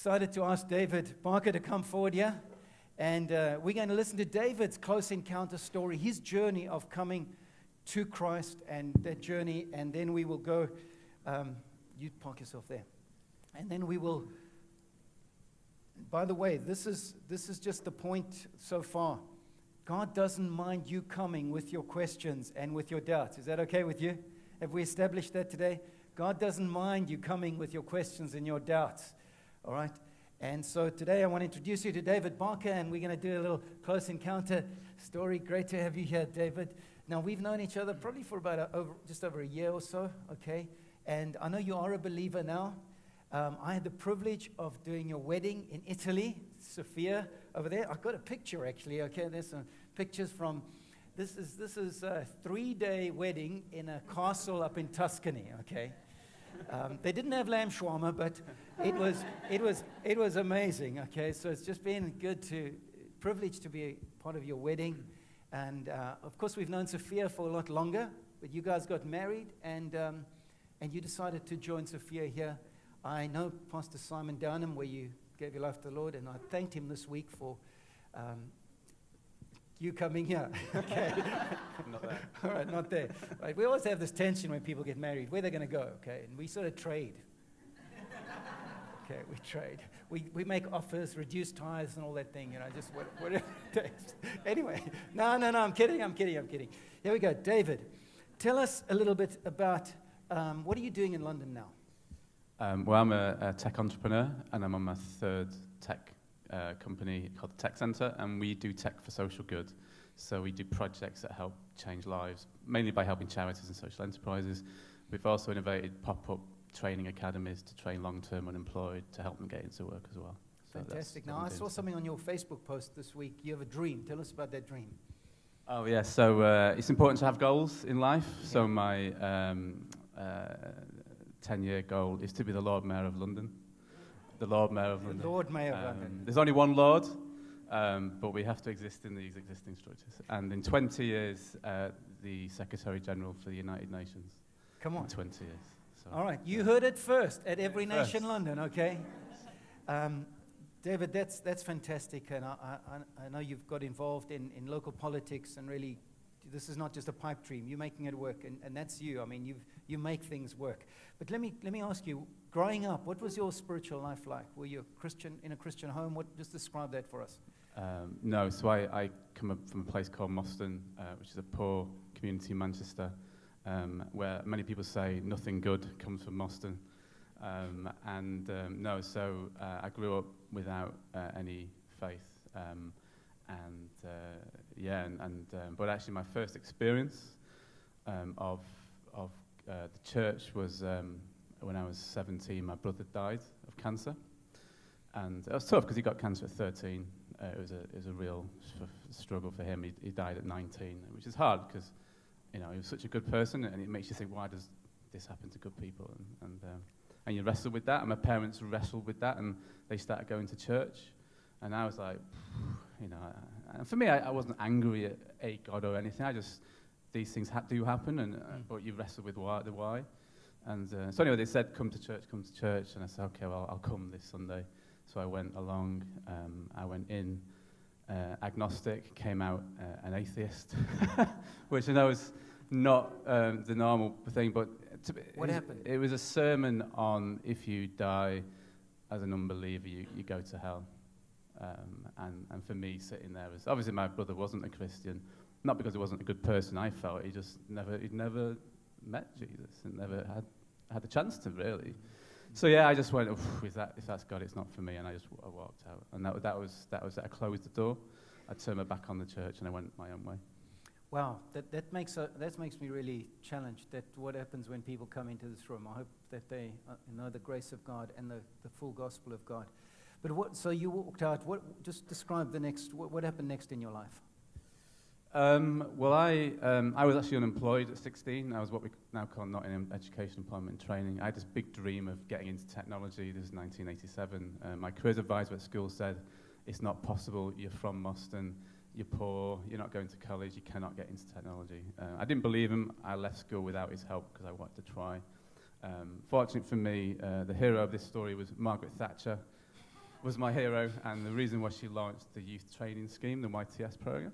decided to ask David Barker to come forward here. And we're going to listen to David's close encounter story, his journey of coming to Christ and that journey. And then we will go, you park yourself there. And then we will, by the way, this is just the point so far. God doesn't mind you coming with your questions and with your doubts. Is that okay with you? Have we established that today? God doesn't mind you coming with your questions and your doubts. All right? And so today I want to introduce you to David Barker, and we're going to do a little close encounter story. Great to have you here, David. Now, we've known each other probably for about just over a year or so, okay? And I know you are a believer now. I had the privilege of doing your wedding in Italy, Sophia over there. I've got a picture actually, okay? There's some pictures from, this is a 3-day wedding in a castle up in Tuscany, okay? They didn't have lamb shawarma, but it was amazing, okay? So it's just been privileged to be a part of your wedding. And of course, we've known Sophia for a lot longer, but you guys got married, and you decided to join Sophia here. I know Pastor Simon Downham, where you gave your life to the Lord, and I thanked him this week for you coming here. Okay. Not there. All right, not there. Right. We always have this tension when people get married, where they're going to go, okay? And we sort of trade. Okay, we trade. We make offers, reduce tithes and all that thing, just whatever it takes. Anyway, no, I'm kidding. Here we go. David, tell us a little bit about what are you doing in London now? Well, I'm a tech entrepreneur, and I'm on my third tech company called the Tech Centre, and we do tech for social good. So we do projects that help change lives, mainly by helping charities and social enterprises. We've also innovated pop-up training academies to train long-term unemployed to help them get into work as well. So fantastic. Now, I saw something on your Facebook post this week. You have a dream. Tell us about that dream. Oh, yeah. So it's important to have goals in life. Yeah. So my 10-year goal is to be the Lord Mayor of London. The Lord Mayor of London. The Lord Mayor of London. There's only one Lord, but we have to exist in these existing structures. And in 20 years, the Secretary General for the United Nations. Come on. In 20 years. So, all right, you heard it first at Every Nation London, okay? David, that's fantastic, and I know you've got involved in local politics, and really, this is not just a pipe dream. You're making it work, and that's you. I mean, you make things work. But let me ask you, growing up, what was your spiritual life like? Were you a Christian in a Christian home? Just describe that for us. No, so I come up from a place called Moston, which is a poor community in Manchester, where many people say nothing good comes from Moston. So I grew up without any faith. But actually my first experience of the church was when I was 17. My brother died of cancer, and it was tough because he got cancer at 13. It was a real struggle for him. He died at 19, which is hard because he was such a good person, and it makes you think, why does this happen to good people? And you wrestle with that, and my parents wrestled with that, and they started going to church, and I was like, and for me, I wasn't angry at a God or anything. These things do happen, but you wrestle with the why. And so anyway, they said, come to church, and I said, okay, well, I'll come this Sunday. So I went along, I went in agnostic, came out an atheist, which I know is not the normal thing, but what happened? It was a sermon on if you die as an unbeliever, you go to hell. And for me, sitting there was, obviously my brother wasn't a Christian, not because he wasn't a good person, I felt, he'd never met Jesus and never had the chance to really. So yeah, I just went, if that's God, it's not for me, and I walked out. And that was I closed the door, I turned my back on the church, and I went my own way. Wow, that makes me really challenged. That what happens when people come into this room. I hope that they know the grace of God and the full gospel of God. But so you walked out. Just describe the next. What happened next in your life? Well, I was actually unemployed at 16. I was what we now call not in education, employment, and training. I had this big dream of getting into technology. This is 1987. My careers advisor at school said, it's not possible. You're from Moston. You're poor. You're not going to college. You cannot get into technology. I didn't believe him. I left school without his help because I wanted to try. Fortunately for me, the hero of this story was Margaret Thatcher. was my hero, and the reason why she launched the youth training scheme, the YTS program.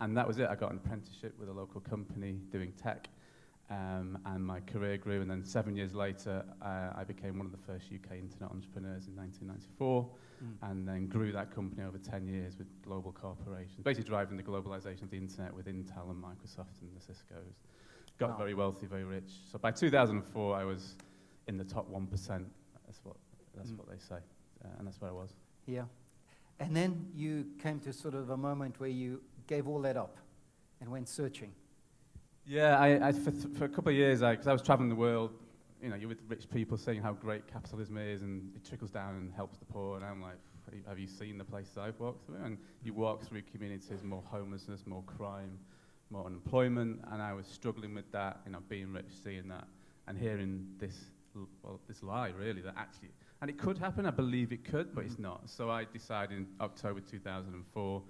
And that was it. I got an apprenticeship with a local company doing tech, and my career grew. And then 7 years later, I became one of the first UK internet entrepreneurs in 1994, and then grew that company over 10 years with global corporations, basically driving the globalization of the internet with Intel and Microsoft and the Cisco's. Got very wealthy, very rich. So by 2004, I was in the top 1%. That's what they say, and that's where I was. Yeah. And then you came to sort of a moment where you gave all that up and went searching. Yeah, for a couple of years, because I was traveling the world, you know, you're with rich people saying how great capitalism is and it trickles down and helps the poor, and I'm like, have you seen the places I've walked through? And you walk through communities, more homelessness, more crime, more unemployment, and I was struggling with that, you know, being rich, seeing that, and hearing this lie, really, that actually, and it could happen, I believe it could, but it's not. So I decided in October 2004,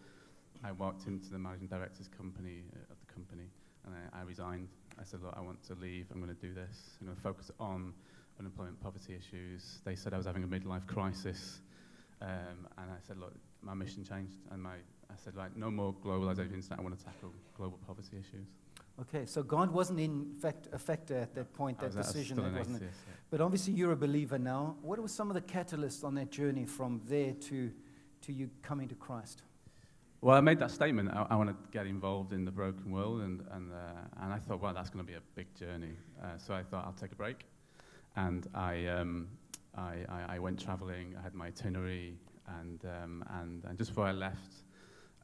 I walked into the managing director's company, of the company, and I resigned. I said, look, I want to leave, I'm going to do this, I'm going to focus on unemployment, poverty issues. They said I was having a midlife crisis, and I said, look, my mission changed, and I said, like, no more globalization internet, I want to tackle global poverty issues. Okay, so God wasn't in fact a factor at that point, that decision, that wasn't it? Yeah. But obviously you're a believer now. What were some of the catalysts on that journey from there to you coming to Christ? Well, I made that statement. I want to get involved in the broken world, and I thought, well, that's going to be a big journey. So I thought I'll take a break, and I went traveling. I had my itinerary, and just before I left,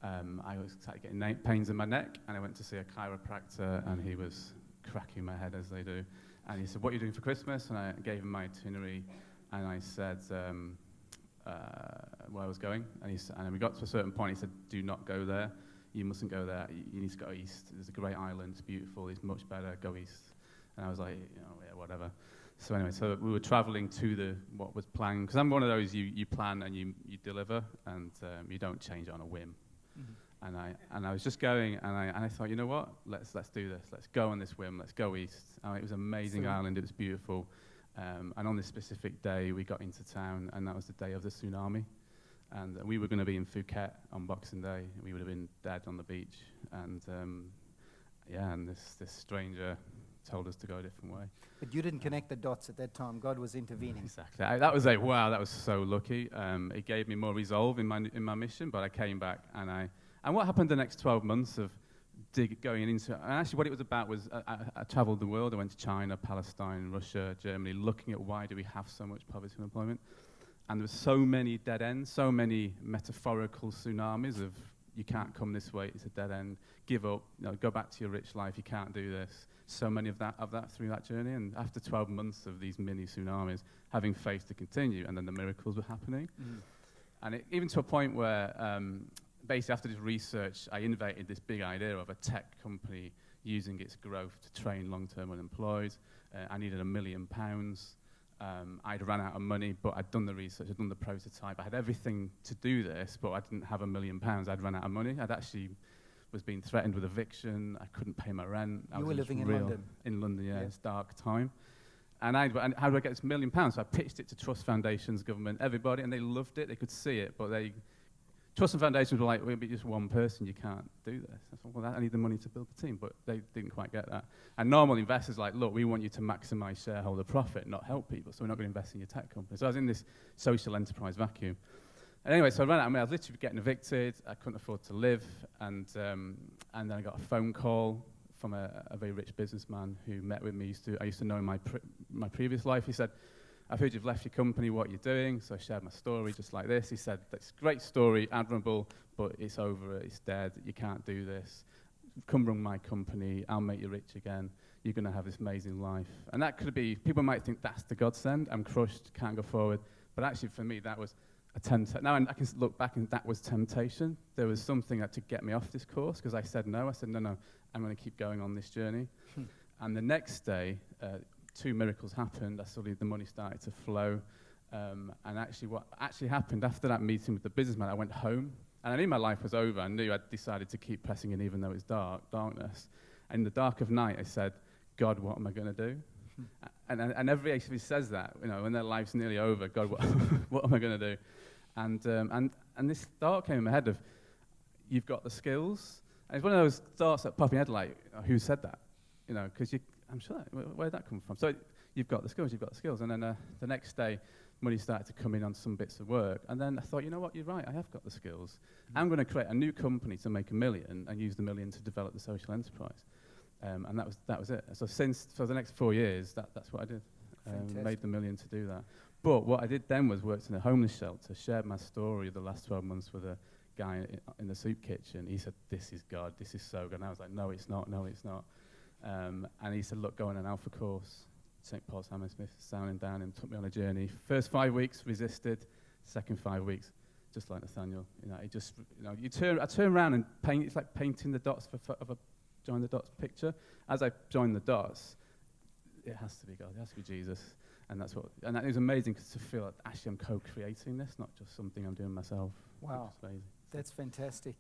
I started getting pains in my neck, and I went to see a chiropractor, and he was cracking my head as they do, and he said, "What are you doing for Christmas?" And I gave him my itinerary, and I said where I was going, and then we got to a certain point. He said, "Do not go there. You mustn't go there. You need to go east. There's a great island. It's beautiful. It's much better. Go east." And I was like, yeah, whatever. So anyway, so we were traveling to what was planned, because I'm one of those you plan and you deliver, and you don't change it on a whim. Mm-hmm. And I was just going, and I thought, you know what? Let's do this. Let's go on this whim. Let's go east. It was an amazing island. It was beautiful. And on this specific day, we got into town, and that was the day of the tsunami. And we were going to be in Phuket on Boxing Day. We would have been dead on the beach. And and this stranger told us to go a different way. But you didn't connect the dots at that time. God was intervening. Exactly. That was wow, that was so lucky. It gave me more resolve in my mission, but I came back, and what happened the next 12 months of going into it, and actually what it was about was I traveled the world. I went to China, Palestine, Russia, Germany, looking at why do we have so much poverty and unemployment. And there were so many dead ends, so many metaphorical tsunamis of you can't come this way, it's a dead end, give up, go back to your rich life, you can't do this. So many of that through that journey, and after 12 months of these mini tsunamis, having faith to continue, and then the miracles were happening. Mm. And even to a point where basically after this research, I innovated this big idea of a tech company using its growth to train long-term unemployed. I needed £1 million. I'd run out of money, but I'd done the research, I'd done the prototype. I had everything to do this, but I didn't have £1 million. I'd run out of money. I'd actually was being threatened with eviction. I couldn't pay my rent. You were living in London? In London, yeah. It's dark time. And how do I get this £1 million? So I pitched it to trust foundations, government, everybody, and they loved it. They could see it, but trust and foundations were like, we'll be just one person, you can't do this. I thought, well, I need the money to build the team, but they didn't quite get that. And normal investors are like, look, we want you to maximize shareholder profit, not help people, so we're not going to invest in your tech company. So I was in this social enterprise vacuum. And anyway, so I ran out. I was literally getting evicted. I couldn't afford to live, and then I got a phone call from a very rich businessman who met with me. I used to know in my previous life. He said, "I've heard you've left your company. What you're doing?" So I shared my story just like this. He said, "That's a great story, admirable, but it's over. It's dead. You can't do this. Come run my company. I'll make you rich again. You're going to have this amazing life." And that could be. People might think that's the godsend. I'm crushed. Can't go forward. But actually, for me, that was a temptation. Now I can look back, and that was temptation. There was something to get me off this course, because I said no. I said, no, I'm going to keep going on this journey. And the next day, 2 miracles happened. I saw the money started to flow. And actually, what actually happened after that meeting with the businessman, I went home. And I knew my life was over. I knew I'd decided to keep pressing in, even though it's darkness. And in the dark of night, I said, God, what am I going to do? And everybody says that, when their life's nearly over, God, what am I going to do? And this thought came in my head of, you've got the skills. And it's one of those thoughts that pop in your head, like, who said that? Because I'm sure, where did that come from? So you've got the skills. And then the next day, money started to come in on some bits of work. And then I thought, you know what, you're right, I have got the skills. I'm going to create a new company to make $1 million and use the $1 million to develop the social enterprise. And that was it. So for the next 4 years, that's what I did. Made the $1 million to do that. But what I did then was worked in a homeless shelter, shared my story the last 12 months with a guy in the soup kitchen. He said, this is God, this is so good. And I was like, no, it's not. And he said, look, go on an Alpha course. St. Paul's Hammersmith, sounding down, and took me on a journey. First 5 weeks, resisted. Second 5 weeks, just like Nathaniel. I turn around and paint. It's like painting the dots of a join the dots picture. As I joined the dots, it has to be God. It has to be Jesus. And that is amazing to feel that actually I'm co-creating this, not just something I'm doing myself. Wow, that's fantastic.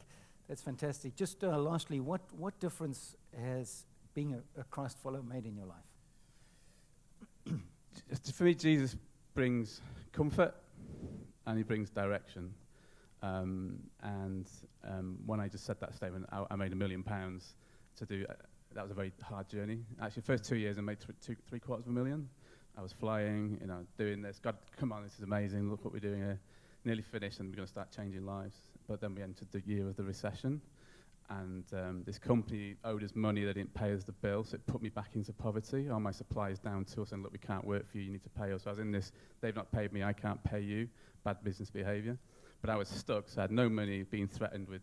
That's fantastic. Just lastly, what difference has being a Christ follower made in your life? For me, Jesus brings comfort and he brings direction. When I just said that statement, I made £1 million to do. That was a very hard journey. Actually, the first 2 years I made $750,000. I was flying, doing this. God, come on, this is amazing. Look what we're doing here. Nearly finished, and we're going to start changing lives. But then we entered the year of the recession, and this company owed us money. They didn't pay us the bill, so it put me back into poverty. All my suppliers down to us, and look, we can't work for you. You need to pay us. So I was in this. They've not paid me. I can't pay you. Bad business behaviour. But I was stuck, so I had no money. Being threatened with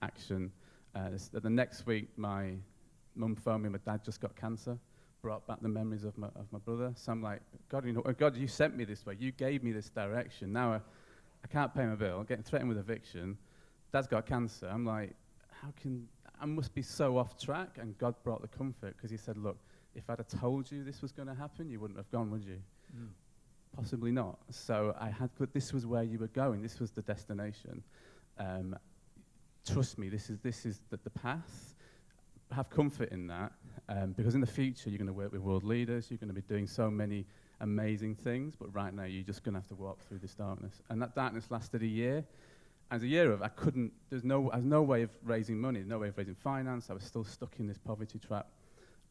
action. The next week, my mum phoned me. My dad just got cancer. Brought back the memories of my brother. So I'm like, God, you sent me this way. You gave me this direction. Now I can't pay my bill. I'm getting threatened with eviction. Dad's got cancer. I'm like, I must be so off track. And God brought the comfort because he said, look, if I'd have told you this was going to happen, you wouldn't have gone, would you? Mm. Possibly not. So this was where you were going. This was the destination. Trust me, this is the path. Have comfort in that, because in the future you're going to work with world leaders, you're going to be doing so many amazing things, but right now you're just going to have to walk through this darkness. And that darkness lasted a year. As a year of, I had no way of raising money, no way of raising finance. I was still stuck in this poverty trap.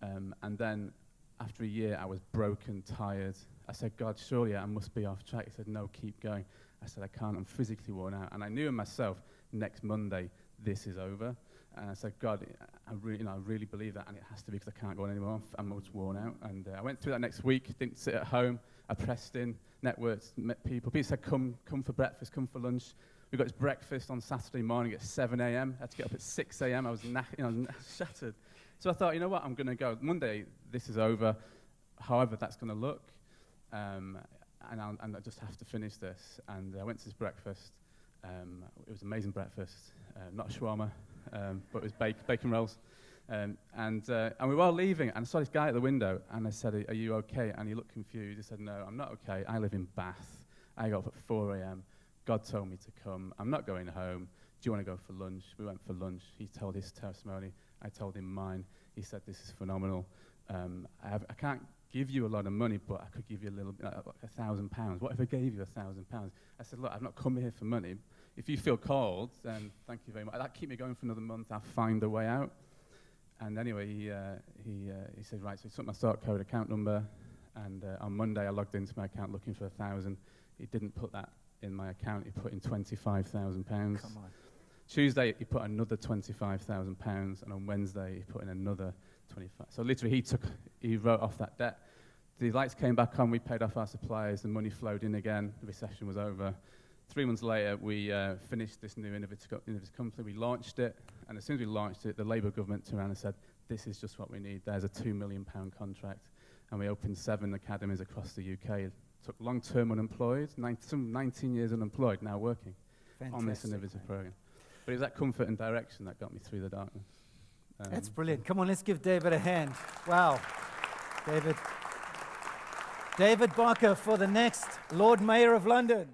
And then after a year, I was broken, tired. I said, God, surely I must be off track. He said, no, keep going. I said, I can't, I'm physically worn out. And I knew in myself, next Monday, this is over. And I said, God, I really believe that, and it has to be because I can't go on anymore. I'm much worn out. And I went through that next week, didn't sit at home. I pressed in, networked, met people. People said, come for breakfast, come for lunch. We got this breakfast on Saturday morning at 7 a.m. I had to get up at 6 a.m. I was shattered. So I thought, you know what, I'm going to go. Monday, this is over, however that's going to look. And I just have to finish this. And I went to this breakfast. It was an amazing breakfast, not shawarma. But it was bacon rolls. And we were all leaving, and I saw this guy at the window, and I said, are you okay? And he looked confused. He said, no, I'm not okay. I live in Bath. I got up at 4 a.m. God told me to come. I'm not going home. Do you want to go for lunch? We went for lunch. He told his testimony. I told him mine. He said, this is phenomenal. I can't give you a lot of money, but I could give you a little, like £1,000. What if I gave you £1,000? I said, look, I've not come here for money. If you feel called, then thank you very much. That'll keep me going for another month. I'll find a way out. And anyway, he said, right, so he took my sort code account number, and on Monday I logged into my account looking for 1,000. He didn't put that in my account. He put in £25,000. Come on. Tuesday, he put another £25,000, and on Wednesday, he put in another 25. So literally, he wrote off that debt. The lights came back on. We paid off our suppliers. The money flowed in again. The recession was over. 3 months later, we finished this new innovative company. We launched it, and as soon as we launched it, the Labour government turned around and said, this is just what we need. There's a £2 million contract, and we opened 7 academies across the UK. Took long-term unemployed, 19 years unemployed, now working on this innovative program. But it was that comfort and direction that got me through the darkness. That's brilliant. Come on, let's give David a hand. Wow. David Barker for the next Lord Mayor of London.